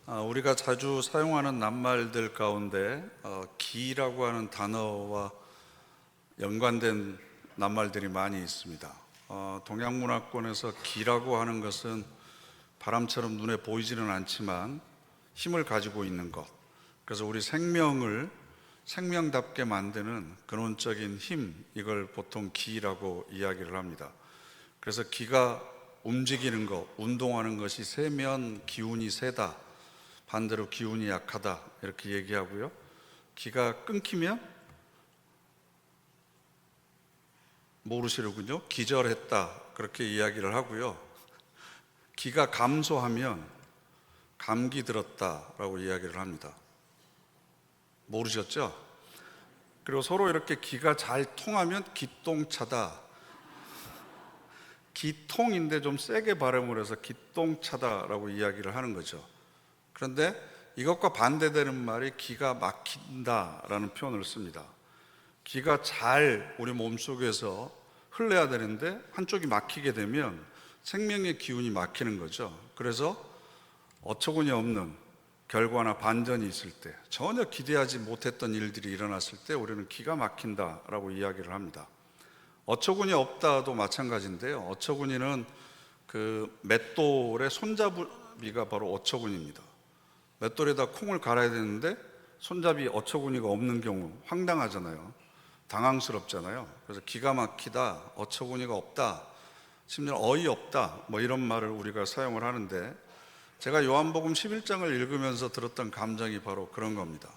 우리가 자주 사용하는 낱말들 가운데 기라고 하는 단어와 연관된 낱말들이 많이 있습니다. 동양문화권에서 기라고 하는 것은 바람처럼 눈에 보이지는 않지만 힘을 가지고 있는 것, 그래서 우리 생명을 생명답게 만드는 근원적인 힘, 이걸 보통 기라고 이야기를 합니다. 그래서 기가 움직이는 것, 운동하는 것이 세면 기운이 세다, 반대로 기운이 약하다, 이렇게 얘기하고요. 기가 끊기면 모르시는군요. 기절했다, 그렇게 이야기를 하고요. 기가 감소하면 감기 들었다라고 이야기를 합니다. 모르셨죠? 그리고 서로 이렇게 기가 잘 통하면 기똥차다. 기통인데 좀 세게 발음을 해서 기똥차다라고 이야기를 하는 거죠. 그런데 이것과 반대되는 말이 기가 막힌다라는 표현을 씁니다. 기가 잘 우리 몸속에서 흘러야 되는데 한쪽이 막히게 되면 생명의 기운이 막히는 거죠. 그래서 어처구니 없는 결과나 반전이 있을 때, 전혀 기대하지 못했던 일들이 일어났을 때 우리는 기가 막힌다라고 이야기를 합니다. 어처구니 없다도 마찬가지인데요. 어처구니는 그 맷돌의 손잡이가 바로 어처구니입니다. 맷돌에다 콩을 갈아야 되는데 손잡이 어처구니가 없는 경우 황당하잖아요. 당황스럽잖아요. 그래서 기가 막히다, 어처구니가 없다, 심지어 어이없다, 이런 말을 우리가 사용을 하는데, 제가 요한복음 11장을 읽으면서 들었던 감정이 바로 그런 겁니다.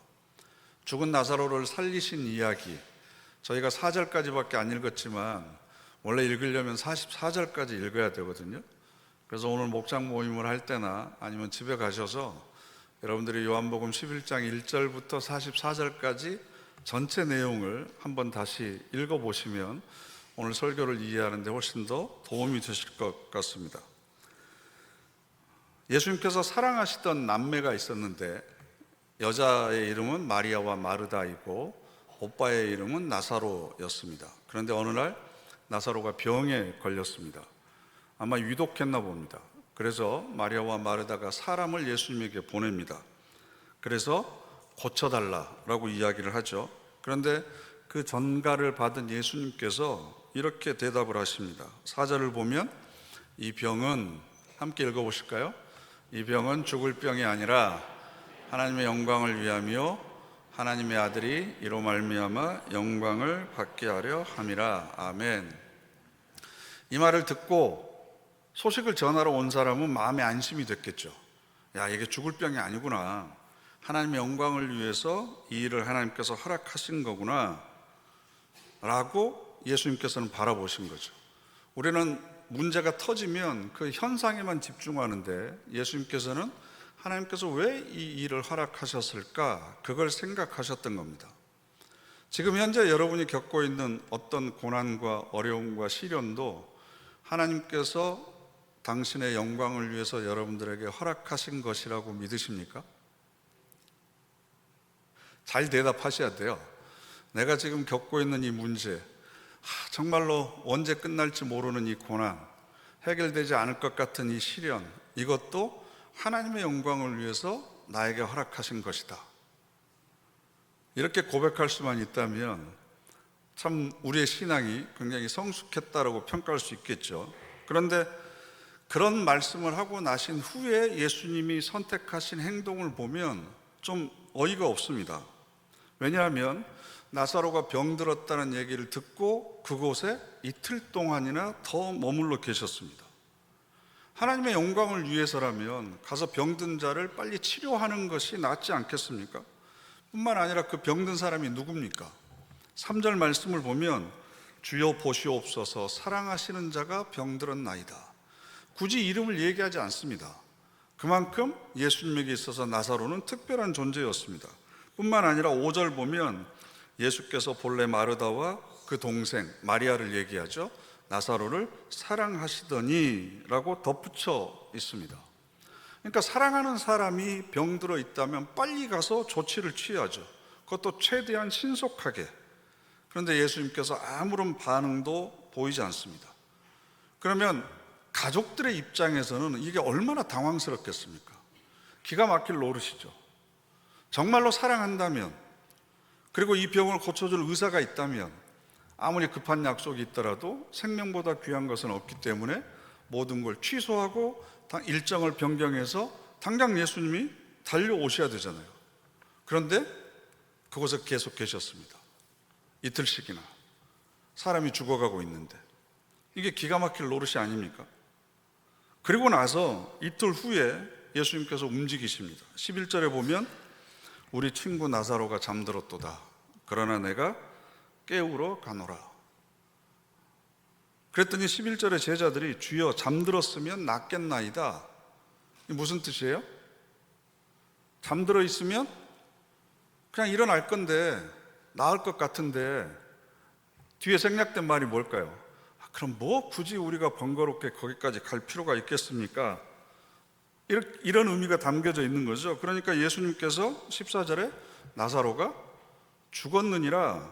죽은 나사로를 살리신 이야기, 저희가 4절까지밖에 안 읽었지만 원래 읽으려면 44절까지 읽어야 되거든요. 그래서 오늘 목장 모임을 할 때나 아니면 집에 가셔서 여러분들이 요한복음 11장 1절부터 44절까지 전체 내용을 한번 다시 읽어보시면 오늘 설교를 이해하는 데 훨씬 더 도움이 되실 것 같습니다. 예수님께서 사랑하시던 남매가 있었는데, 여자의 이름은 마리아와 마르다이고 오빠의 이름은 나사로였습니다. 그런데 어느 날 나사로가 병에 걸렸습니다. 아마 위독했나 봅니다. 그래서 마리아와 마르다가 사람을 예수님에게 보냅니다. 그래서 고쳐달라라고 이야기를 하죠. 그런데 그 전가를 받은 예수님께서 이렇게 대답을 하십니다. 4절을 보면 이 병은, 함께 읽어보실까요? 이 병은 죽을 병이 아니라 하나님의 영광을 위하며 하나님의 아들이 이로 말미암아 영광을 받게 하려 함이라. 아멘. 이 말을 듣고 소식을 전하러 온 사람은 마음에 안심이 됐겠죠. 야, 이게 죽을 병이 아니구나, 하나님의 영광을 위해서 이 일을 하나님께서 허락하신 거구나 라고 예수님께서는 바라보신 거죠. 우리는 문제가 터지면 그 현상에만 집중하는데, 예수님께서는 하나님께서 왜 이 일을 허락하셨을까, 그걸 생각하셨던 겁니다. 지금 현재 여러분이 겪고 있는 어떤 고난과 어려움과 시련도 하나님께서 당신의 영광을 위해서 여러분들에게 허락하신 것이라고 믿으십니까? 잘 대답하셔야 돼요. 내가 지금 겪고 있는 이 문제, 정말로 언제 끝날지 모르는 이 고난, 해결되지 않을 것 같은 이 시련, 이것도 하나님의 영광을 위해서 나에게 허락하신 것이다. 이렇게 고백할 수만 있다면 참 우리의 신앙이 굉장히 성숙했다라고 평가할 수 있겠죠. 그런데 그런 말씀을 하고 나신 후에 예수님이 선택하신 행동을 보면 좀 어이가 없습니다. 왜냐하면 나사로가 병들었다는 얘기를 듣고 그곳에 이틀 동안이나 더 머물러 계셨습니다. 하나님의 영광을 위해서라면 가서 병든 자를 빨리 치료하는 것이 낫지 않겠습니까? 뿐만 아니라 그 병든 사람이 누굽니까? 3절 말씀을 보면 주여 보시옵소서, 사랑하시는 자가 병들었나이다. 굳이 이름을 얘기하지 않습니다. 그만큼 예수님에게 있어서 나사로는 특별한 존재였습니다. 뿐만 아니라 5절 보면 예수께서 본래 마르다와 그 동생 마리아를 얘기하죠. 나사로를 사랑하시더니 라고 덧붙여 있습니다. 그러니까 사랑하는 사람이 병들어 있다면 빨리 가서 조치를 취하죠. 그것도 최대한 신속하게. 그런데 예수님께서 아무런 반응도 보이지 않습니다. 그러면 가족들의 입장에서는 이게 얼마나 당황스럽겠습니까? 기가 막힐 노릇이죠. 정말로 사랑한다면, 그리고 이 병을 고쳐줄 의사가 있다면 아무리 급한 약속이 있더라도 생명보다 귀한 것은 없기 때문에 모든 걸 취소하고 일정을 변경해서 당장 예수님이 달려오셔야 되잖아요. 그런데 그곳에 계속 계셨습니다. 이틀씩이나. 사람이 죽어가고 있는데 이게 기가 막힐 노릇이 아닙니까? 그리고 나서 이틀 후에 예수님께서 움직이십니다. 11절에 보면 우리 친구 나사로가 잠들었도다. 그러나 내가 깨우러 가노라. 그랬더니 11절에 제자들이 주여 잠들었으면 낫겠나이다. 이게 무슨 뜻이에요? 잠들어 있으면 그냥 일어날 건데 나을 것 같은데 뒤에 생략된 말이 뭘까요? 그럼 뭐 굳이 우리가 번거롭게 거기까지 갈 필요가 있겠습니까? 이런 의미가 담겨져 있는 거죠. 그러니까 예수님께서 14절에 나사로가 죽었느니라.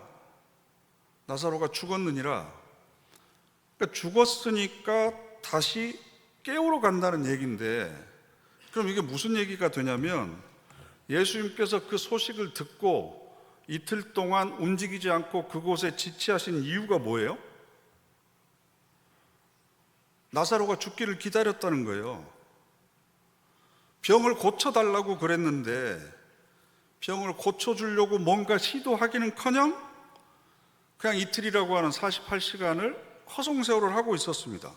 그러니까 죽었으니까 다시 깨우러 간다는 얘기인데, 그럼 이게 무슨 얘기가 되냐면 예수님께서 그 소식을 듣고 이틀 동안 움직이지 않고 그곳에 지체하신 이유가 뭐예요? 나사로가 죽기를 기다렸다는 거예요. 병을 고쳐달라고 그랬는데 병을 고쳐주려고 뭔가 시도하기는커녕 그냥 이틀이라고 하는 48시간을 허송세월을 하고 있었습니다.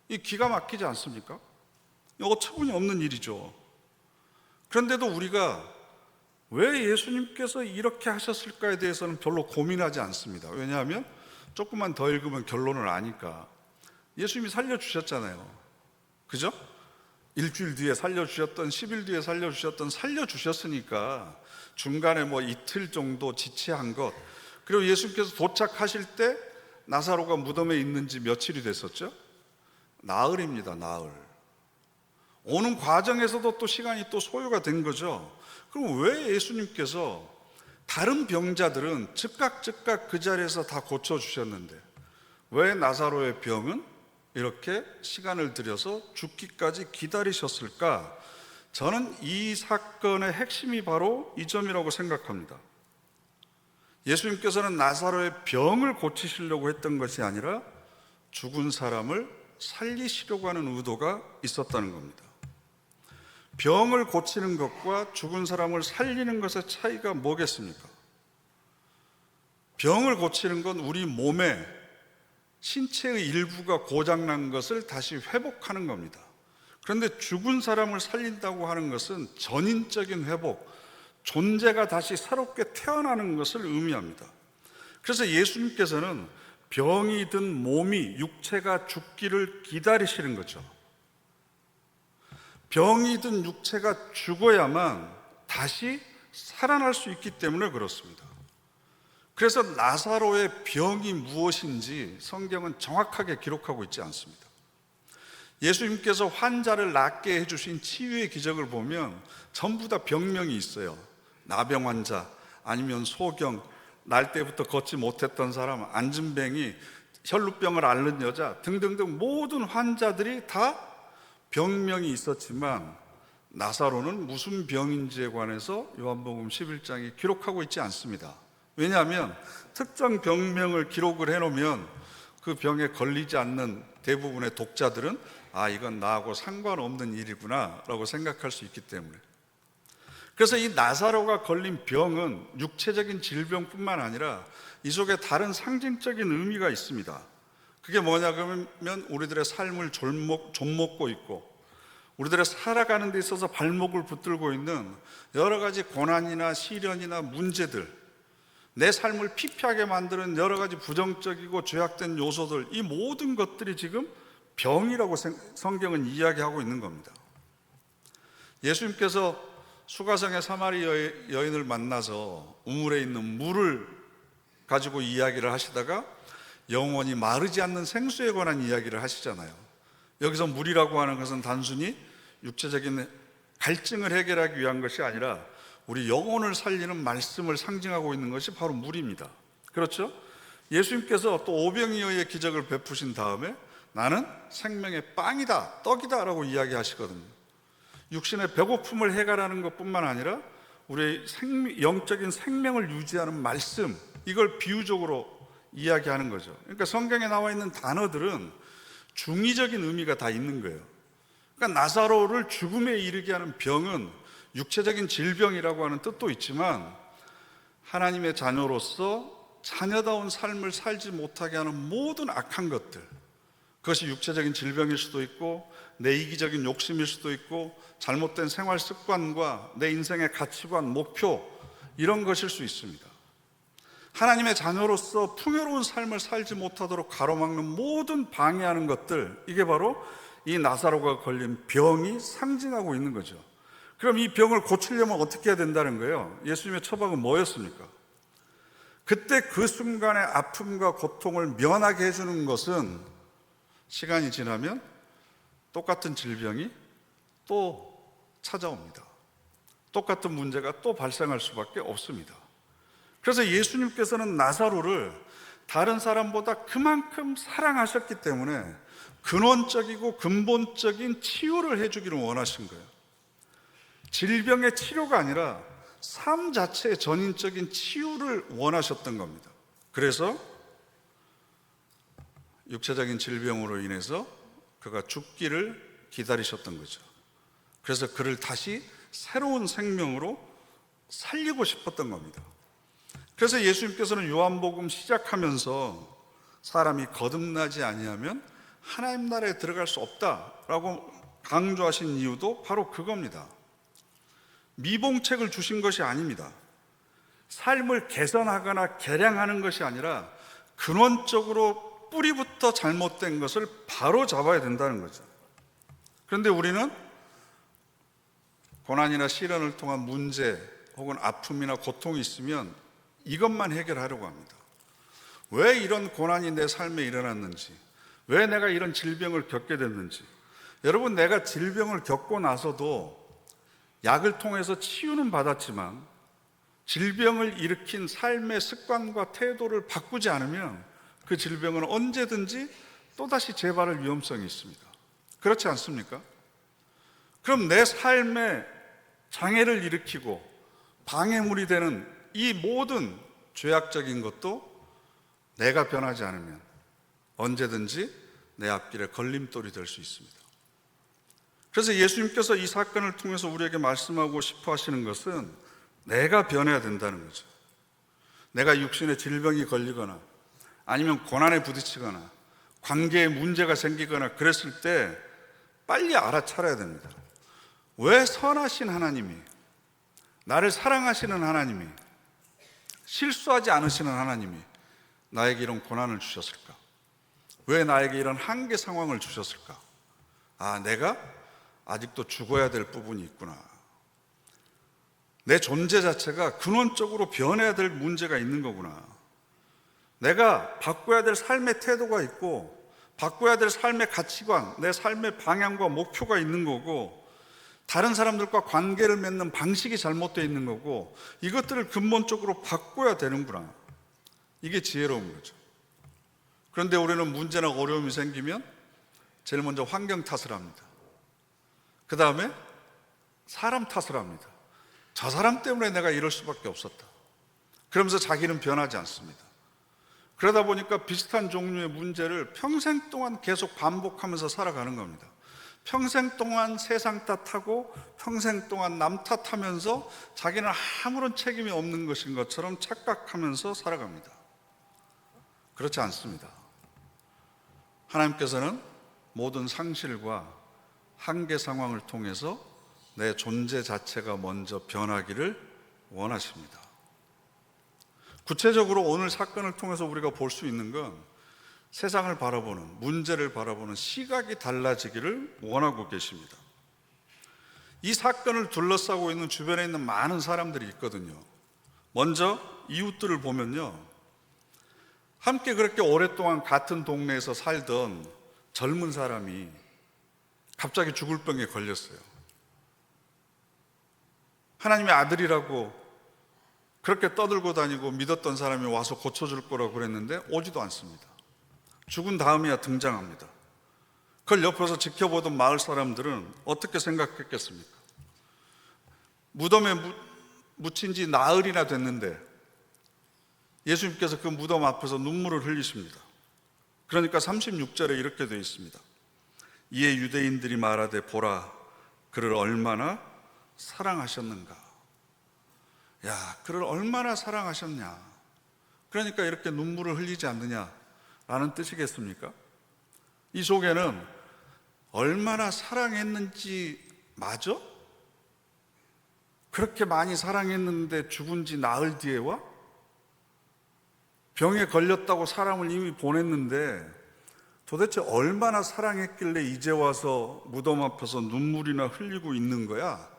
이 기가 막히지 않습니까? 어처구니 없는 일이죠. 그런데도 우리가 왜 예수님께서 이렇게 하셨을까에 대해서는 별로 고민하지 않습니다. 왜냐하면 조금만 더 읽으면 결론을 아니까. 예수님이 살려주셨잖아요. 그죠? 일주일 뒤에 살려주셨던, 10일 뒤에 살려주셨으니까 중간에 뭐 이틀 정도 지체한 것, 그리고 예수님께서 도착하실 때 나사로가 무덤에 있는지 며칠이 됐었죠? 나흘입니다. 나흘. 오는 과정에서도 또 시간이 또 소요가 된 거죠. 그럼 왜 예수님께서 다른 병자들은 즉각 그 자리에서 다 고쳐주셨는데 왜 나사로의 병은 이렇게 시간을 들여서 죽기까지 기다리셨을까? 저는 이 사건의 핵심이 바로 이 점이라고 생각합니다. 예수님께서는 나사로의 병을 고치시려고 했던 것이 아니라 죽은 사람을 살리시려고 하는 의도가 있었다는 겁니다. 병을 고치는 것과 죽은 사람을 살리는 것의 차이가 뭐겠습니까? 병을 고치는 건 우리 몸에 신체의 일부가 고장난 것을 다시 회복하는 겁니다. 그런데 죽은 사람을 살린다고 하는 것은 전인적인 회복, 존재가 다시 새롭게 태어나는 것을 의미합니다. 그래서 예수님께서는 병이 든 몸이, 육체가 죽기를 기다리시는 거죠. 병이 든 육체가 죽어야만 다시 살아날 수 있기 때문에 그렇습니다. 그래서 나사로의 병이 무엇인지 성경은 정확하게 기록하고 있지 않습니다. 예수님께서 환자를 낫게 해주신 치유의 기적을 보면 전부 다 병명이 있어요. 나병 환자, 아니면 소경, 날 때부터 걷지 못했던 사람, 안진뱅이, 혈루병을 앓는 여자 등등등 모든 환자들이 다 병명이 있었지만 나사로는 무슨 병인지에 관해서 요한복음 11장이 기록하고 있지 않습니다. 왜냐하면 특정 병명을 기록을 해놓으면 그 병에 걸리지 않는 대부분의 독자들은 이건 나하고 상관없는 일이구나 라고 생각할 수 있기 때문에. 그래서 이 나사로가 걸린 병은 육체적인 질병뿐만 아니라 이 속에 다른 상징적인 의미가 있습니다. 그게 뭐냐 그러면 우리들의 삶을 좀먹고 있고 우리들의 살아가는 데 있어서 발목을 붙들고 있는 여러 가지 고난이나 시련이나 문제들, 내 삶을 피폐하게 만드는 여러 가지 부정적이고 죄악된 요소들, 이 모든 것들이 지금 병이라고 성경은 이야기하고 있는 겁니다. 예수님께서 수가성의 사마리 여인을 만나서 우물에 있는 물을 가지고 이야기를 하시다가 영원히 마르지 않는 생수에 관한 이야기를 하시잖아요. 여기서 물이라고 하는 것은 단순히 육체적인 갈증을 해결하기 위한 것이 아니라 우리 영혼을 살리는 말씀을 상징하고 있는 것이 바로 물입니다. 그렇죠? 예수님께서 또 오병이어의 기적을 베푸신 다음에 나는 생명의 빵이다, 떡이다 라고 이야기하시거든요. 육신의 배고픔을 해결하는 것뿐만 아니라 우리의 영적인 생명을 유지하는 말씀, 이걸 비유적으로 이야기하는 거죠. 그러니까 성경에 나와 있는 단어들은 중의적인 의미가 다 있는 거예요. 그러니까 나사로를 죽음에 이르게 하는 병은 육체적인 질병이라고 하는 뜻도 있지만, 하나님의 자녀로서 자녀다운 삶을 살지 못하게 하는 모든 악한 것들, 그것이 육체적인 질병일 수도 있고 내 이기적인 욕심일 수도 있고 잘못된 생활 습관과 내 인생의 가치관, 목표, 이런 것일 수 있습니다. 하나님의 자녀로서 풍요로운 삶을 살지 못하도록 가로막는 모든 방해하는 것들, 이게 바로 이 나사로가 걸린 병이 상징하고 있는 거죠. 그럼 이 병을 고치려면 어떻게 해야 된다는 거예요? 예수님의 처방은 뭐였습니까? 그때 그 순간의 아픔과 고통을 면하게 해주는 것은 시간이 지나면 똑같은 질병이 또 찾아옵니다. 똑같은 문제가 또 발생할 수밖에 없습니다. 그래서 예수님께서는 나사로를 다른 사람보다 그만큼 사랑하셨기 때문에 근원적이고 근본적인 치유를 해주기를 원하신 거예요. 질병의 치료가 아니라 삶 자체의 전인적인 치유를 원하셨던 겁니다. 그래서 육체적인 질병으로 인해서 그가 죽기를 기다리셨던 거죠. 그래서 그를 다시 새로운 생명으로 살리고 싶었던 겁니다. 그래서 예수님께서는 요한복음 시작하면서 사람이 거듭나지 아니하면 하나님 나라에 들어갈 수 없다라고 강조하신 이유도 바로 그겁니다. 미봉책을 주신 것이 아닙니다. 삶을 개선하거나 개량하는 것이 아니라 근원적으로 뿌리부터 잘못된 것을 바로 잡아야 된다는 거죠. 그런데 우리는 고난이나 시련을 통한 문제 혹은 아픔이나 고통이 있으면 이것만 해결하려고 합니다. 왜 이런 고난이 내 삶에 일어났는지, 왜 내가 이런 질병을 겪게 됐는지. 여러분, 내가 질병을 겪고 나서도 약을 통해서 치유는 받았지만 질병을 일으킨 삶의 습관과 태도를 바꾸지 않으면 그 질병은 언제든지 또다시 재발할 위험성이 있습니다. 그렇지 않습니까? 그럼 내 삶에 장애를 일으키고 방해물이 되는 이 모든 죄악적인 것도 내가 변하지 않으면 언제든지 내 앞길에 걸림돌이 될 수 있습니다. 그래서 예수님께서 이 사건을 통해서 우리에게 말씀하고 싶어 하시는 것은 내가 변해야 된다는 거죠. 내가 육신의 질병이 걸리거나 아니면 고난에 부딪히거나 관계에 문제가 생기거나 그랬을 때 빨리 알아차려야 됩니다. 왜 선하신 하나님이, 나를 사랑하시는 하나님이, 실수하지 않으시는 하나님이 나에게 이런 고난을 주셨을까? 왜 나에게 이런 한계 상황을 주셨을까? 아, 내가 아직도 죽어야 될 부분이 있구나. 내 존재 자체가 근원적으로 변해야 될 문제가 있는 거구나. 내가 바꿔야 될 삶의 태도가 있고 바꿔야 될 삶의 가치관, 내 삶의 방향과 목표가 있는 거고, 다른 사람들과 관계를 맺는 방식이 잘못되어 있는 거고, 이것들을 근본적으로 바꿔야 되는구나. 이게 지혜로운 거죠. 그런데 우리는 문제나 어려움이 생기면 제일 먼저 환경 탓을 합니다. 그 다음에 사람 탓을 합니다. 저 사람 때문에 내가 이럴 수밖에 없었다. 그러면서 자기는 변하지 않습니다. 그러다 보니까 비슷한 종류의 문제를 평생 동안 계속 반복하면서 살아가는 겁니다. 평생 동안 세상 탓하고 평생 동안 남 탓하면서 자기는 아무런 책임이 없는 것인 것처럼 착각하면서 살아갑니다. 그렇지 않습니다. 하나님께서는 모든 상실과 한계 상황을 통해서 내 존재 자체가 먼저 변하기를 원하십니다. 구체적으로 오늘 사건을 통해서 우리가 볼 수 있는 건 세상을 바라보는, 문제를 바라보는 시각이 달라지기를 원하고 계십니다. 이 사건을 둘러싸고 있는 주변에 있는 많은 사람들이 있거든요. 먼저 이웃들을 보면요, 함께 그렇게 오랫동안 같은 동네에서 살던 젊은 사람이 갑자기 죽을 병에 걸렸어요. 하나님의 아들이라고 그렇게 떠들고 다니고 믿었던 사람이 와서 고쳐줄 거라고 그랬는데 오지도 않습니다. 죽은 다음이야 등장합니다. 그걸 옆에서 지켜보던 마을 사람들은 어떻게 생각했겠습니까? 무덤에 묻힌 지 나흘이나 됐는데 예수님께서 그 무덤 앞에서 눈물을 흘리십니다. 그러니까 36절에 이렇게 되어 있습니다. 이에 유대인들이 말하되 보라, 그를 얼마나 사랑하셨는가. 야, 그를 얼마나 사랑하셨냐. 그러니까 이렇게 눈물을 흘리지 않느냐라는 뜻이겠습니까? 이 속에는 얼마나 사랑했는지 맞아? 그렇게 많이 사랑했는데 죽은 지 나흘 뒤에 와? 병에 걸렸다고 사람을 이미 보냈는데 도대체 얼마나 사랑했길래 이제 와서 무덤 앞에서 눈물이나 흘리고 있는 거야?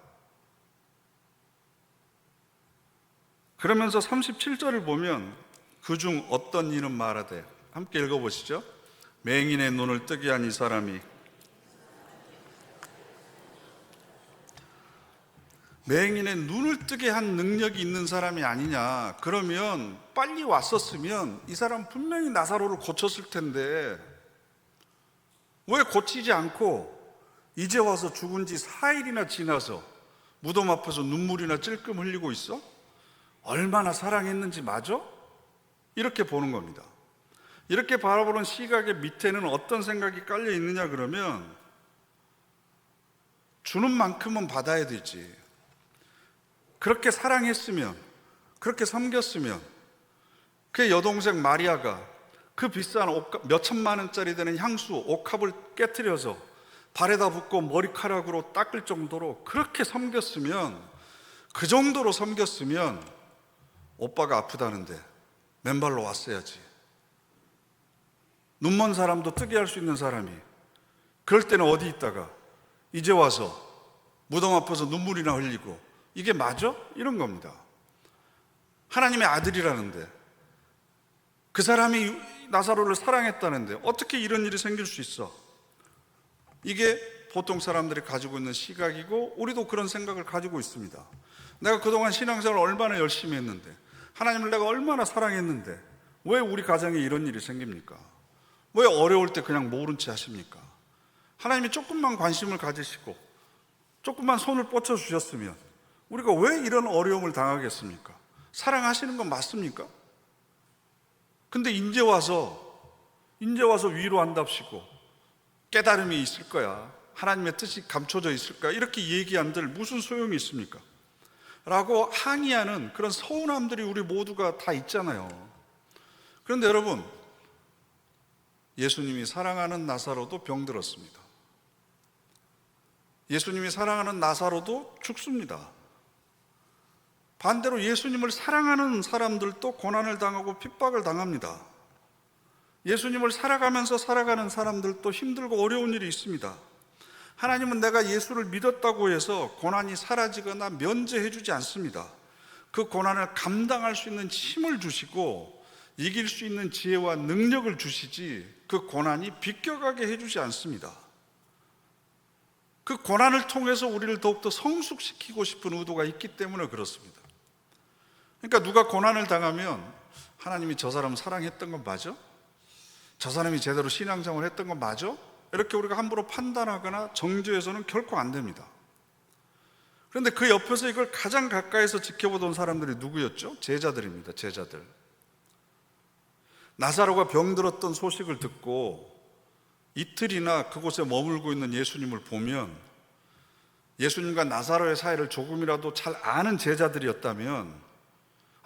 그러면서 37절을 보면 그중 어떤 이는 말하되, 함께 읽어보시죠. 맹인의 눈을 뜨게 한 이 사람이, 맹인의 눈을 뜨게 한 능력이 있는 사람이 아니냐. 그러면 빨리 왔었으면 이 사람 분명히 나사로를 고쳤을 텐데 왜 고치지 않고 이제 와서 죽은 지 4일이나 지나서 무덤 앞에서 눈물이나 찔끔 흘리고 있어? 얼마나 사랑했는지 맞아? 이렇게 보는 겁니다. 이렇게 바라보는 시각의 밑에는 어떤 생각이 깔려 있느냐 그러면, 주는 만큼은 받아야 되지. 그렇게 사랑했으면, 그렇게 섬겼으면 그 여동생 마리아가 그 비싼 몇 천만 원짜리 되는 향수 옥합을 깨트려서 발에다 붓고 머리카락으로 닦을 정도로 그렇게 섬겼으면, 그 정도로 섬겼으면 오빠가 아프다는데 맨발로 왔어야지. 눈먼 사람도 뜨게 할 수 있는 사람이 그럴 때는 어디 있다가 이제 와서 무덤 앞에서 눈물이나 흘리고, 이게 맞아? 이런 겁니다. 하나님의 아들이라는데, 그 사람이 나사로를 사랑했다는데 어떻게 이런 일이 생길 수 있어? 이게 보통 사람들이 가지고 있는 시각이고, 우리도 그런 생각을 가지고 있습니다. 내가 그동안 신앙생활을 얼마나 열심히 했는데, 하나님을 내가 얼마나 사랑했는데 왜 우리 가정에 이런 일이 생깁니까? 왜 어려울 때 그냥 모른 채 하십니까? 하나님이 조금만 관심을 가지시고 조금만 손을 뻗쳐 주셨으면 우리가 왜 이런 어려움을 당하겠습니까? 사랑하시는 건 맞습니까? 근데 이제 와서 위로한답시고 깨달음이 있을 거야, 하나님의 뜻이 감춰져 있을 거야, 이렇게 얘기한들 무슨 소용이 있습니까? 라고 항의하는 그런 서운함들이 우리 모두가 다 있잖아요. 그런데 여러분, 예수님이 사랑하는 나사로도 병들었습니다. 예수님이 사랑하는 나사로도 죽습니다. 반대로 예수님을 사랑하는 사람들도 고난을 당하고 핍박을 당합니다. 예수님을 살아가면서 살아가는 사람들도 힘들고 어려운 일이 있습니다. 하나님은 내가 예수를 믿었다고 해서 고난이 사라지거나 면제해 주지 않습니다. 그 고난을 감당할 수 있는 힘을 주시고 이길 수 있는 지혜와 능력을 주시지, 그 고난이 비껴가게 해주지 않습니다. 그 고난을 통해서 우리를 더욱더 성숙시키고 싶은 의도가 있기 때문에 그렇습니다. 그러니까 누가 고난을 당하면 하나님이 저 사람 사랑했던 건 맞아? 저 사람이 제대로 신앙생활을 했던 건 맞아? 이렇게 우리가 함부로 판단하거나 정죄해서는 결코 안 됩니다. 그런데 그 옆에서 이걸 가장 가까이서 지켜보던 사람들이 누구였죠? 제자들입니다. 제자들. 나사로가 병들었던 소식을 듣고 이틀이나 그곳에 머물고 있는 예수님을 보면, 예수님과 나사로의 사이를 조금이라도 잘 아는 제자들이었다면,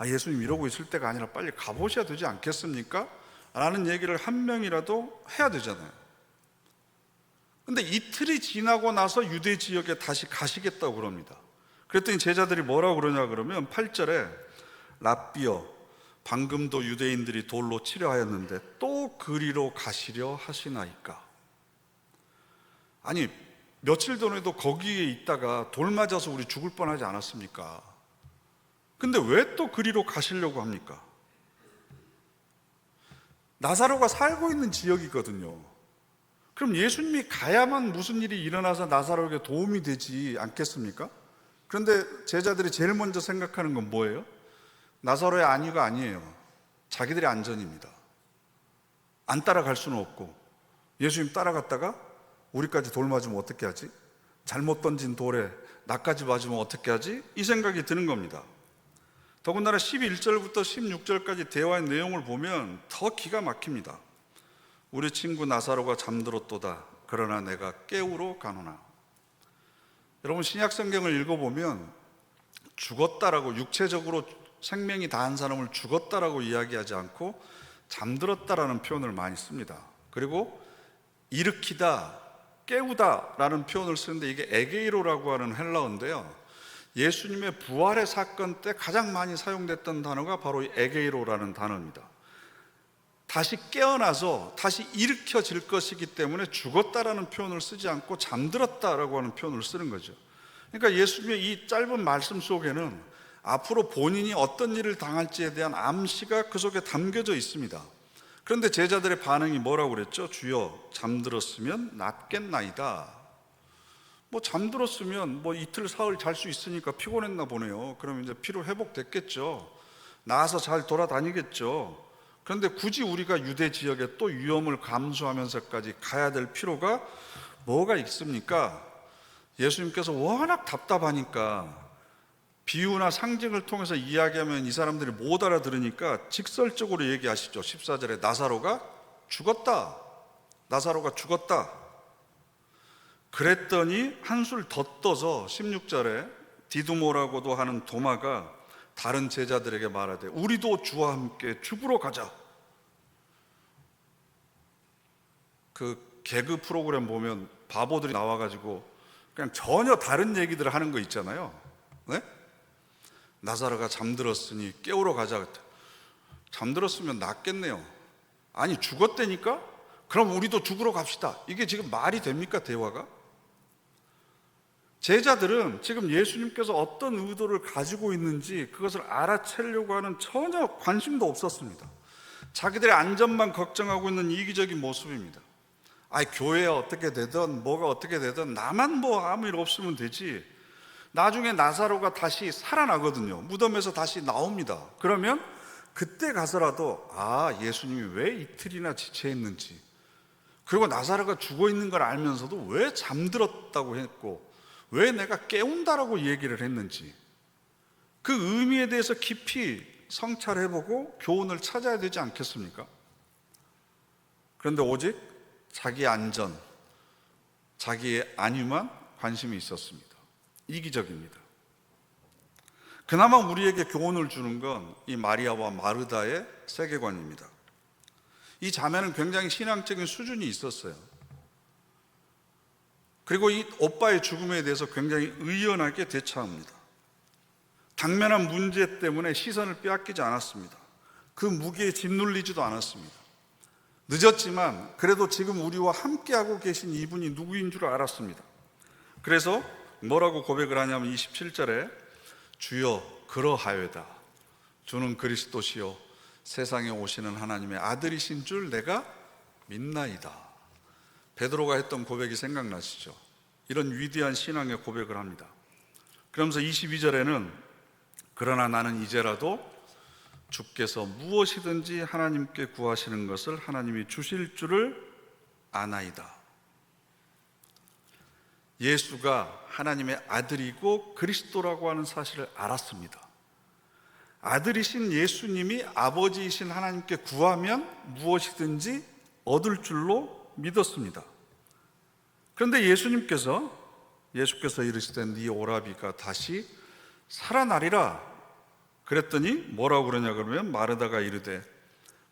예수님 이러고 있을 때가 아니라 빨리 가보셔야 되지 않겠습니까? 라는 얘기를 한 명이라도 해야 되잖아요. 근데 이틀이 지나고 나서 유대 지역에 다시 가시겠다고 그럽니다. 그랬더니 제자들이 뭐라고 그러냐 그러면 8절에 랍비여, 방금도 유대인들이 돌로 치려 하였는데 또 그리로 가시려 하시나이까. 아니, 며칠 전에도 거기에 있다가 돌 맞아서 우리 죽을 뻔하지 않았습니까? 근데 왜 또 그리로 가시려고 합니까? 나사로가 살고 있는 지역이거든요. 그럼 예수님이 가야만 무슨 일이 일어나서 나사로에게 도움이 되지 않겠습니까? 그런데 제자들이 제일 먼저 생각하는 건 뭐예요? 나사로의 안위가 아니에요. 자기들의 안전입니다. 안 따라갈 수는 없고, 예수님 따라갔다가 우리까지 돌 맞으면 어떻게 하지? 잘못 던진 돌에 나까지 맞으면 어떻게 하지? 이 생각이 드는 겁니다. 더군다나 11절부터 16절까지 대화의 내용을 보면 더 기가 막힙니다. 우리 친구 나사로가 잠들었도다. 그러나 내가 깨우러 가노나. 여러분, 신약 성경을 읽어보면 죽었다라고, 육체적으로 생명이 다한 사람을 죽었다라고 이야기하지 않고 잠들었다라는 표현을 많이 씁니다. 그리고 일으키다, 깨우다라는 표현을 쓰는데 이게 에게이로라고 하는 헬라어인데요, 예수님의 부활의 사건 때 가장 많이 사용됐던 단어가 바로 이 에게이로라는 단어입니다. 다시 깨어나서 다시 일으켜질 것이기 때문에 죽었다라는 표현을 쓰지 않고 잠들었다라고 하는 표현을 쓰는 거죠. 그러니까 예수님의 이 짧은 말씀 속에는 앞으로 본인이 어떤 일을 당할지에 대한 암시가 그 속에 담겨져 있습니다. 그런데 제자들의 반응이 뭐라고 그랬죠? 주여, 잠들었으면 낫겠나이다. 뭐 잠들었으면 뭐 이틀 사흘 잘 수 있으니까 피곤했나 보네요. 그러면 이제 피로 회복됐겠죠. 나와서 잘 돌아다니겠죠. 그런데 굳이 우리가 유대 지역에 또 위험을 감수하면서까지 가야 될 필요가 뭐가 있습니까? 예수님께서 워낙 답답하니까 비유나 상징을 통해서 이야기하면 이 사람들이 못 알아들으니까 직설적으로 얘기하시죠. 14절에 나사로가 죽었다. 나사로가 죽었다. 그랬더니 한술 더 떠서 16절에 디두모라고도 하는 도마가 다른 제자들에게 말하되 우리도 주와 함께 죽으러 가자. 그 개그 프로그램 보면 바보들이 나와가지고 그냥 전혀 다른 얘기들을 하는 거 있잖아요. 네? 나사로가 잠들었으니 깨우러 가자. 잠들었으면 낫겠네요. 아니 죽었다니까? 그럼 우리도 죽으러 갑시다. 이게 지금 말이 됩니까, 대화가? 제자들은 지금 예수님께서 어떤 의도를 가지고 있는지 그것을 알아채려고 하는 전혀 관심도 없었습니다. 자기들의 안전만 걱정하고 있는 이기적인 모습입니다. 교회가 어떻게 되든 뭐가 어떻게 되든 나만 뭐 아무 일 없으면 되지. 나중에 나사로가 다시 살아나거든요. 무덤에서 다시 나옵니다. 그러면 그때 가서라도 예수님이 왜 이틀이나 지체했는지, 그리고 나사로가 죽어 있는 걸 알면서도 왜 잠들었다고 했고 왜 내가 깨운다라고 얘기를 했는지, 그 의미에 대해서 깊이 성찰해보고 교훈을 찾아야 되지 않겠습니까? 그런데 오직 자기 안전, 자기의 안위만 관심이 있었습니다. 이기적입니다. 그나마 우리에게 교훈을 주는 건 이 마리아와 마르다의 세계관입니다. 이 자매는 굉장히 신앙적인 수준이 있었어요. 그리고 이 오빠의 죽음에 대해서 굉장히 의연하게 대처합니다. 당면한 문제 때문에 시선을 빼앗기지 않았습니다. 그 무게에 짓눌리지도 않았습니다. 늦었지만 그래도 지금 우리와 함께하고 계신 이분이 누구인 줄 알았습니다. 그래서 뭐라고 고백을 하냐면 27절에 주여 그러하여다. 주는 그리스도시요 세상에 오시는 하나님의 아들이신 줄 내가 믿나이다. 베드로가 했던 고백이 생각나시죠? 이런 위대한 신앙의 고백을 합니다. 그러면서 22절에는 그러나 나는 이제라도 주께서 무엇이든지 하나님께 구하시는 것을 하나님이 주실 줄을 아나이다. 예수가 하나님의 아들이고 그리스도라고 하는 사실을 알았습니다. 아들이신 예수님이 아버지이신 하나님께 구하면 무엇이든지 얻을 줄로 믿었습니다. 그런데 예수께서 이르시되 네 오라비가 다시 살아나리라 그랬더니 뭐라고 그러냐 그러면 마르다가 이르되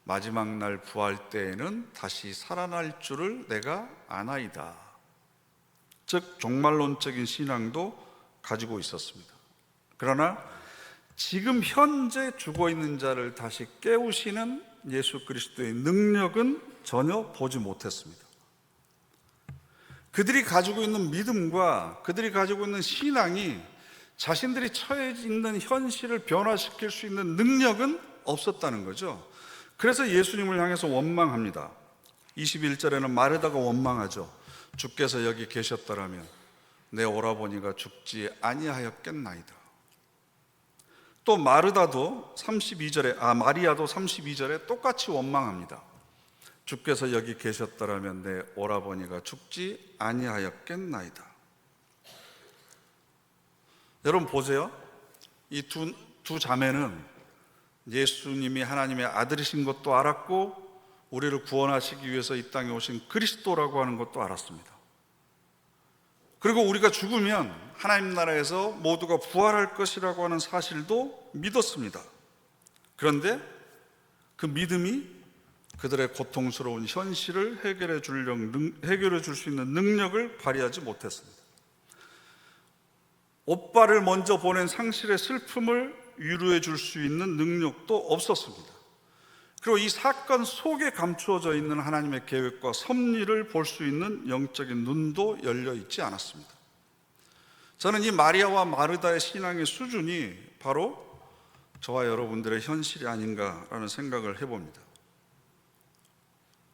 마지막 날 부활 때에는 다시 살아날 줄을 내가 아나이다. 즉 종말론적인 신앙도 가지고 있었습니다. 그러나 지금 현재 죽어있는 자를 다시 깨우시는 예수 그리스도의 능력은 전혀 보지 못했습니다. 그들이 가지고 있는 믿음과 그들이 가지고 있는 신앙이 자신들이 처해 있는 현실을 변화시킬 수 있는 능력은 없었다는 거죠. 그래서 예수님을 향해서 원망합니다. 21절에는 마르다가 원망하죠. 주께서 여기 계셨더라면 내 오라버니가 죽지 아니하였겠나이다. 또 마리아도 32절에 똑같이 원망합니다. 주께서 여기 계셨더라면 내 오라버니가 죽지 아니하였겠나이다. 여러분 보세요. 이 두 자매는 예수님이 하나님의 아들이신 것도 알았고 우리를 구원하시기 위해서 이 땅에 오신 그리스도라고 하는 것도 알았습니다. 그리고 우리가 죽으면 하나님 나라에서 모두가 부활할 것이라고 하는 사실도 믿었습니다. 그런데 그 믿음이 그들의 고통스러운 현실을 해결해 줄 수 있는 능력을 발휘하지 못했습니다. 오빠를 먼저 보낸 상실의 슬픔을 위로해 줄 수 있는 능력도 없었습니다. 그리고 이 사건 속에 감추어져 있는 하나님의 계획과 섭리를 볼 수 있는 영적인 눈도 열려 있지 않았습니다. 저는 이 마리아와 마르다의 신앙의 수준이 바로 저와 여러분들의 현실이 아닌가라는 생각을 해봅니다.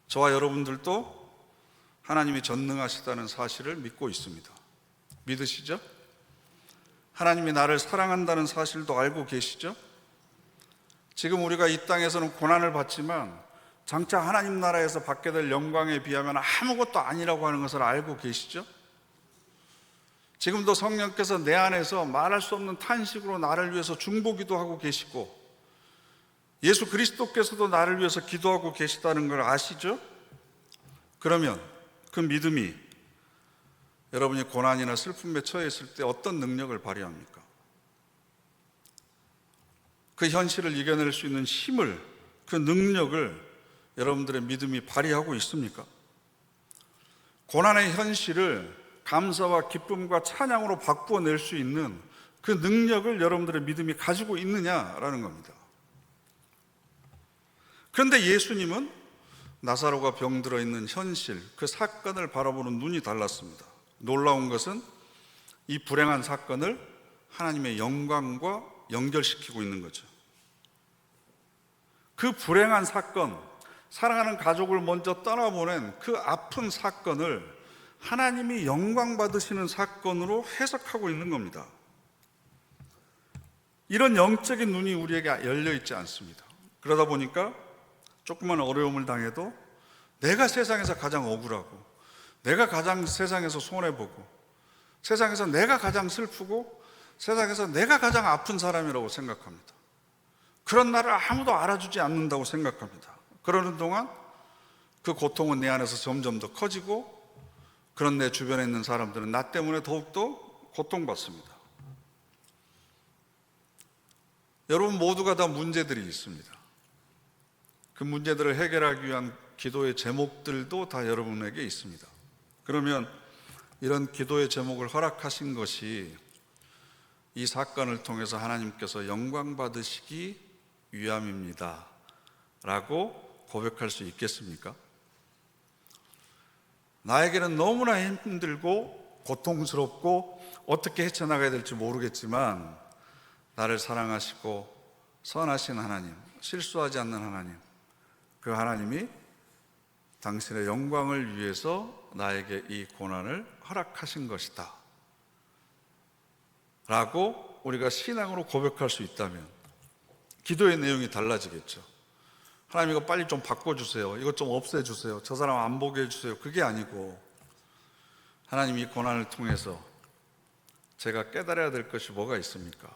저와 여러분들도 하나님이 전능하시다는 사실을 믿고 있습니다. 믿으시죠? 하나님이 나를 사랑한다는 사실도 알고 계시죠? 지금 우리가 이 땅에서는 고난을 받지만 장차 하나님 나라에서 받게 될 영광에 비하면 아무것도 아니라고 하는 것을 알고 계시죠? 지금도 성령께서 내 안에서 말할 수 없는 탄식으로 나를 위해서 중보기도 하고 계시고 예수 그리스도께서도 나를 위해서 기도하고 계시다는 걸 아시죠? 그러면 그 믿음이 여러분이 고난이나 슬픔에 처해 있을 때 어떤 능력을 발휘합니까? 그 현실을 이겨낼 수 있는 힘을, 그 능력을 여러분들의 믿음이 발휘하고 있습니까? 고난의 현실을 감사와 기쁨과 찬양으로 바꾸어낼 수 있는 그 능력을 여러분들의 믿음이 가지고 있느냐라는 겁니다. 그런데 예수님은 나사로가 병들어 있는 현실, 그 사건을 바라보는 눈이 달랐습니다. 놀라운 것은 이 불행한 사건을 하나님의 영광과 연결시키고 있는 거죠. 그 불행한 사건, 사랑하는 가족을 먼저 떠나보낸 그 아픈 사건을 하나님이 영광 받으시는 사건으로 해석하고 있는 겁니다. 이런 영적인 눈이 우리에게 열려 있지 않습니다. 그러다 보니까 조그만 어려움을 당해도 내가 세상에서 가장 억울하고 내가 가장 세상에서 손해보고 세상에서 내가 가장 슬프고 세상에서 내가 가장 아픈 사람이라고 생각합니다. 그런 나를 아무도 알아주지 않는다고 생각합니다. 그러는 동안 그 고통은 내 안에서 점점 더 커지고 그런 내 주변에 있는 사람들은 나 때문에 더욱더 고통받습니다. 여러분 모두가 다 문제들이 있습니다. 그 문제들을 해결하기 위한 기도의 제목들도 다 여러분에게 있습니다. 그러면 이런 기도의 제목을 허락하신 것이 이 사건을 통해서 하나님께서 영광 받으시기 위함입니다 라고 고백할 수 있겠습니까? 나에게는 너무나 힘들고 고통스럽고 어떻게 헤쳐나가야 될지 모르겠지만 나를 사랑하시고 선하신 하나님, 실수하지 않는 하나님, 그 하나님이 당신의 영광을 위해서 나에게 이 고난을 허락하신 것이다 라고 우리가 신앙으로 고백할 수 있다면 기도의 내용이 달라지겠죠. 하나님 이거 빨리 좀 바꿔주세요. 이것 좀 없애주세요. 저 사람 안 보게 해주세요. 그게 아니고 하나님 이 고난을 통해서 제가 깨달아야 될 것이 뭐가 있습니까?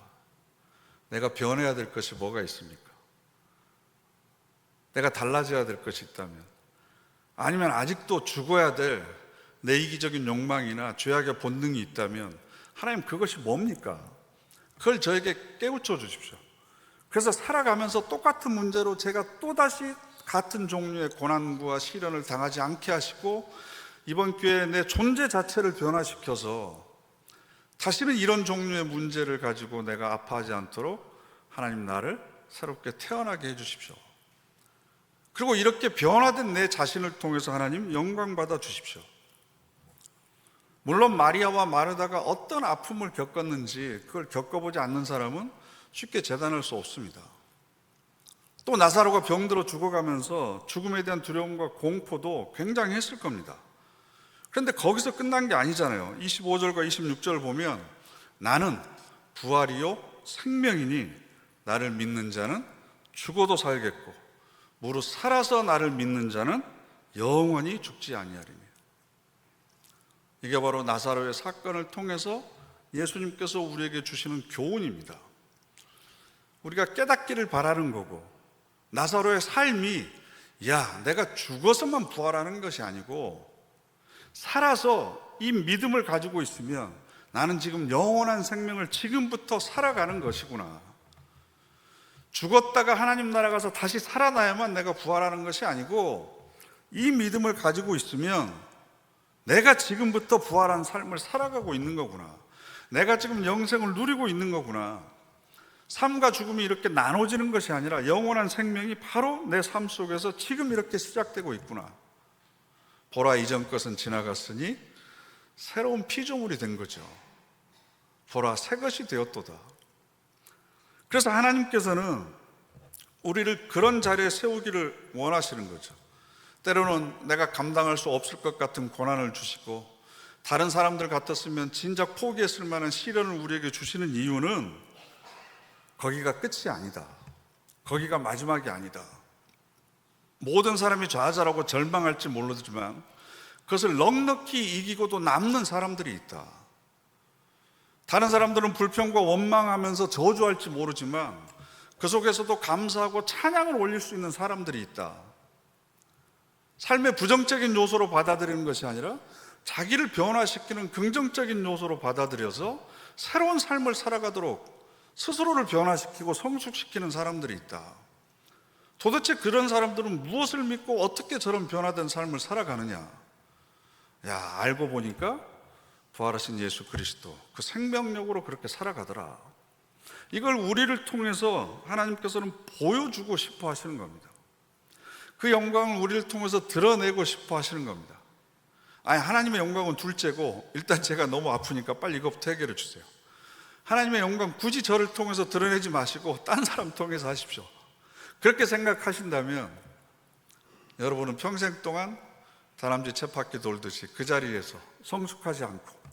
내가 변해야 될 것이 뭐가 있습니까? 내가 달라져야 될 것이 있다면 아니면 아직도 죽어야 될 내 이기적인 욕망이나 죄악의 본능이 있다면 하나님 그것이 뭡니까? 그걸 저에게 깨우쳐 주십시오. 그래서 살아가면서 똑같은 문제로 제가 또다시 같은 종류의 고난과 시련을 당하지 않게 하시고 이번 기회에 내 존재 자체를 변화시켜서 다시는 이런 종류의 문제를 가지고 내가 아파하지 않도록 하나님 나를 새롭게 태어나게 해주십시오. 그리고 이렇게 변화된 내 자신을 통해서 하나님 영광 받아 주십시오. 물론 마리아와 마르다가 어떤 아픔을 겪었는지 그걸 겪어보지 않는 사람은 쉽게 재단할 수 없습니다. 또 나사로가 병들어 죽어가면서 죽음에 대한 두려움과 공포도 굉장했을 겁니다. 그런데 거기서 끝난 게 아니잖아요. 25절과 26절 보면 나는 부활이요 생명이니 나를 믿는 자는 죽어도 살겠고 무릇 살아서 나를 믿는 자는 영원히 죽지 아니하리니. 이게 바로 나사로의 사건을 통해서 예수님께서 우리에게 주시는 교훈입니다. 우리가 깨닫기를 바라는 거고, 나사로의 삶이 내가 죽어서만 부활하는 것이 아니고 살아서 이 믿음을 가지고 있으면 나는 지금 영원한 생명을 지금부터 살아가는 것이구나. 죽었다가 하나님 나라 가서 다시 살아나야만 내가 부활하는 것이 아니고, 이 믿음을 가지고 있으면 내가 지금부터 부활한 삶을 살아가고 있는 거구나. 내가 지금 영생을 누리고 있는 거구나. 삶과 죽음이 이렇게 나눠지는 것이 아니라 영원한 생명이 바로 내 삶 속에서 지금 이렇게 시작되고 있구나. 보라, 이전 것은 지나갔으니 새로운 피조물이 된 거죠. 보라, 새 것이 되었도다. 그래서 하나님께서는 우리를 그런 자리에 세우기를 원하시는 거죠. 때로는 내가 감당할 수 없을 것 같은 고난을 주시고, 다른 사람들 같았으면 진작 포기했을 만한 시련을 우리에게 주시는 이유는 거기가 끝이 아니다. 거기가 마지막이 아니다. 모든 사람이 좌절하고 절망할지 모르지만 그것을 넉넉히 이기고도 남는 사람들이 있다. 다른 사람들은 불평과 원망하면서 저주할지 모르지만 그 속에서도 감사하고 찬양을 올릴 수 있는 사람들이 있다. 삶의 부정적인 요소로 받아들이는 것이 아니라 자기를 변화시키는 긍정적인 요소로 받아들여서 새로운 삶을 살아가도록 스스로를 변화시키고 성숙시키는 사람들이 있다. 도대체 그런 사람들은 무엇을 믿고 어떻게 저런 변화된 삶을 살아가느냐? 알고 보니까 부활하신 예수 그리스도, 그 생명력으로 그렇게 살아가더라. 이걸 우리를 통해서 하나님께서는 보여주고 싶어 하시는 겁니다. 그 영광을 우리를 통해서 드러내고 싶어 하시는 겁니다. 하나님의 영광은 둘째고, 일단 제가 너무 아프니까 빨리 이것부터 해결해 주세요. 하나님의 영광 굳이 저를 통해서 드러내지 마시고 딴 사람 통해서 하십시오. 그렇게 생각하신다면 여러분은 평생 동안 다람쥐 쳇바퀴 돌듯이 그 자리에서 성숙하지 않고,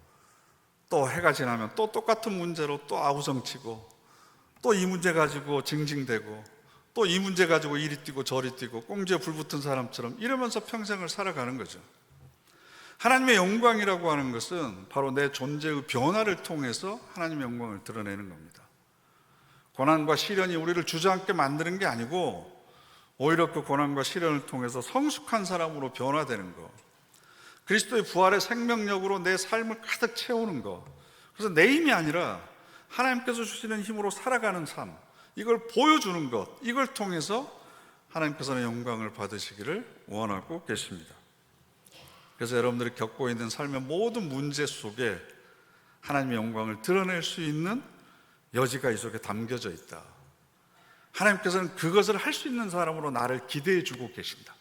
또 해가 지나면 또 똑같은 문제로 또 아우성치고, 또 이 문제 가지고 징징대고, 또 이 문제 가지고 이리 뛰고 저리 뛰고, 꽁지에 불 붙은 사람처럼 이러면서 평생을 살아가는 거죠. 하나님의 영광이라고 하는 것은 바로 내 존재의 변화를 통해서 하나님의 영광을 드러내는 겁니다. 고난과 시련이 우리를 주저앉게 만드는 게 아니고, 오히려 그 고난과 시련을 통해서 성숙한 사람으로 변화되는 것, 그리스도의 부활의 생명력으로 내 삶을 가득 채우는 것, 그래서 내 힘이 아니라 하나님께서 주시는 힘으로 살아가는 삶, 이걸 보여주는 것, 이걸 통해서 하나님께서는 영광을 받으시기를 원하고 계십니다. 그래서 여러분들이 겪고 있는 삶의 모든 문제 속에 하나님의 영광을 드러낼 수 있는 여지가 이 속에 담겨져 있다. 하나님께서는 그것을 할 수 있는 사람으로 나를 기대해 주고 계신다.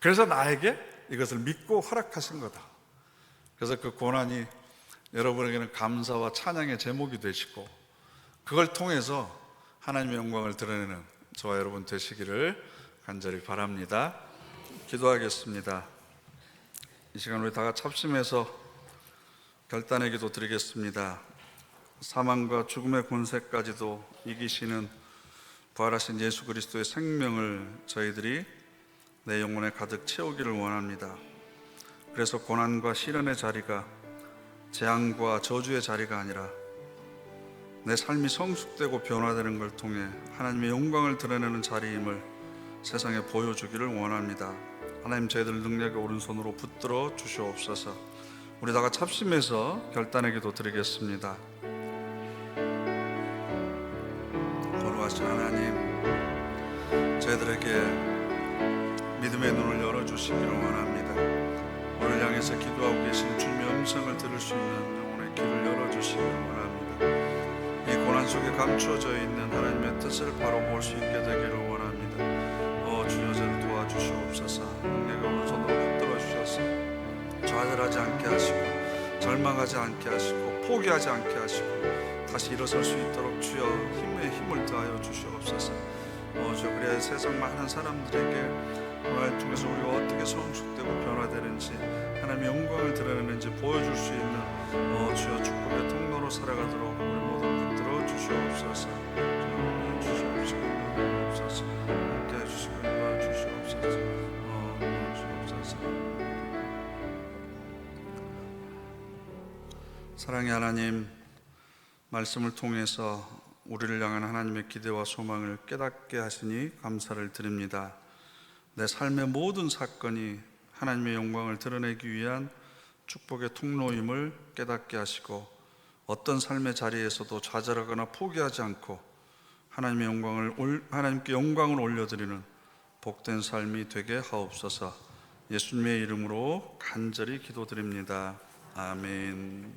그래서 나에게 이것을 믿고 허락하신 거다. 그래서 그 고난이 여러분에게는 감사와 찬양의 제목이 되시고, 그걸 통해서 하나님의 영광을 드러내는 저와 여러분 되시기를 간절히 바랍니다. 기도하겠습니다. 이 시간 우리 다 같이 합심해서 결단의 기도 드리겠습니다. 사망과 죽음의 권세까지도 이기시는 부활하신 예수 그리스도의 생명을 저희들이 내 영혼에 가득 채우기를 원합니다. 그래서 고난과 시련의 자리가 재앙과 저주의 자리가 아니라 내 삶이 성숙되고 변화되는 걸 통해 하나님의 영광을 드러내는 자리임을 세상에 보여주기를 원합니다. 하나님, 저희들 능력의 오른손으로 붙들어 주시옵소서. 우리 다 같이 합심해서 결단의 기도 드리겠습니다. 거룩하신 하나님, 저희들에게 믿음의 눈을 열어주시기를 원합니다. 오늘 향해서 기도하고 계신 주님의 음성을 들을 수 있는 영혼의 귀를 열어주시기를 원합니다. 이 고난 속에 감추어져 있는 하나님의 뜻을 바로 볼 수 있게 되기를 원합니다. 주여, 저를 도와주시옵소서. 능력의 오른손으로 붙들어 주셔서 좌절하지 않게 하시고, 절망하지 않게 하시고, 포기하지 않게 하시고, 다시 일어설 수 있도록 주여 힘을 더하여 주시옵소서. 주여, 그래야 세상 많은 사람들에게 오늘 통해서 우리가 어떻게 성숙되고 변화되는지, 하나님의 영광을 드러내는지 보여줄 수 있는 주여 축복의 통로로 살아가도록 우리 모두 붙들어 주시옵소서. 주시옵소서. 함께 해주시고 주시옵소서. 주옵소서. 사랑의 하나님, 말씀을 통해서 우리를 향한 하나님의 기대와 소망을 깨닫게 하시니 감사를 드립니다. 내 삶의 모든 사건이 하나님의 영광을 드러내기 위한 축복의 통로임을 깨닫게 하시고, 어떤 삶의 자리에서도 좌절하거나 포기하지 않고 하나님께 영광을 올려드리는 복된 삶이 되게 하옵소서. 예수님의 이름으로 간절히 기도드립니다. 아멘.